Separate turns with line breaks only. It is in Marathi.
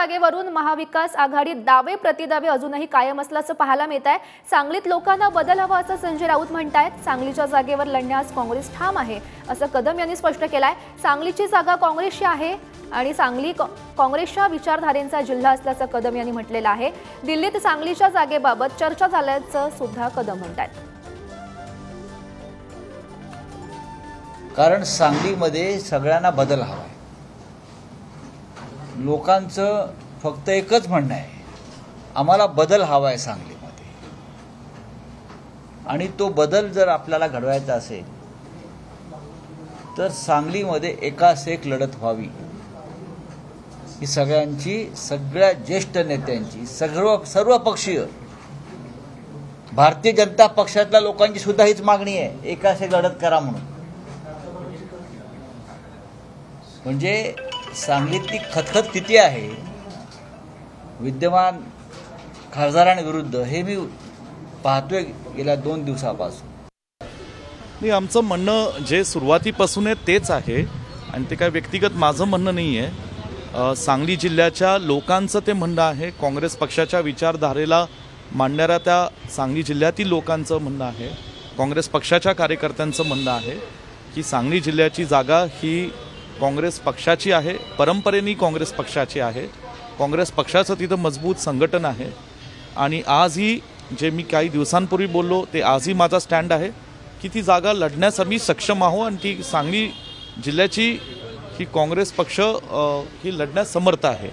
जागेवरून महाविकास आघाडी दावे प्रतिदावे अजूनही कायम असल्याचं पाहायला मिळत आहे। सांगलीत लोकांना बदल हवा असं संजय राऊत म्हणतायत। सांगलीच्या जागेवर लढण्यास काँग्रेस ठाम आहे असं कदम यांनी स्पष्ट केलंय। सांगलीची जागा काँग्रेसची आहे आणि सांगली काँग्रेसच्या विचारधारेचा जिल्हा असल्याचं कदम यांनी म्हटलेलं आहे। दिल्लीत सांगलीच्या जागेबाबत चर्चा झाल्याचं सुद्धा कदम म्हणतात।
कारण सांगलीमध्ये सगळ्यांना बदल हवा आहे। लोकांचं फक्त एकच म्हणणं आहे, आम्हाला बदल हवा आहे सांगलीमध्ये। आणि तो बदल जर आपल्याला घडवायचा असेल तर सांगलीमध्ये एकास एक लढत व्हावी, ही सगळ्यांची, सगळ्या ज्येष्ठ नेत्यांची, सर्व पक्षीय भारतीय जनता पक्षातल्या लोकांची सुद्धा हीच मागणी आहे, एकास एक लढत करा म्हणून। म्हणजे सांगलीतली खतखत किती आहे विद्यमान खासदारांविरुद्ध हे मी पाहतोय गेल्या 2 दिवसापासून।
नाही, आमचं म्हणणं जे सुरुवातीपासून आहे तेच आहे आणि ते काय व्यक्तिगत माझं म्हणणं नाही आहे। सांगली जिल्ह्याच्या लोकांचं ते म्हणणं आहे, काँग्रेस पक्षाच्या विचारधारेला मांडणाऱ्या त्या सांगली जिल्ह्यातील लोकांचं म्हणणं आहे, काँग्रेस पक्षाच्या कार्यकर्त्यांचं म्हणणं आहे की सांगली जिल्ह्याची जागा ही काँग्रेस पक्षाची आहे, परंपरेने काँग्रेस पक्षाची आहे। काँग्रेस पक्षाचं तिथं मजबूत संघटन आहे आणि आजही जे मी काही दिवसांपूर्वी बोललो ते आजही माझा स्टँड आहे की ती जागा लढण्यास आम्ही सक्षम आहोत आणि ती सांगली जिल्ह्याची ही काँग्रेस पक्ष ही लढण्यास समर्थ आहे।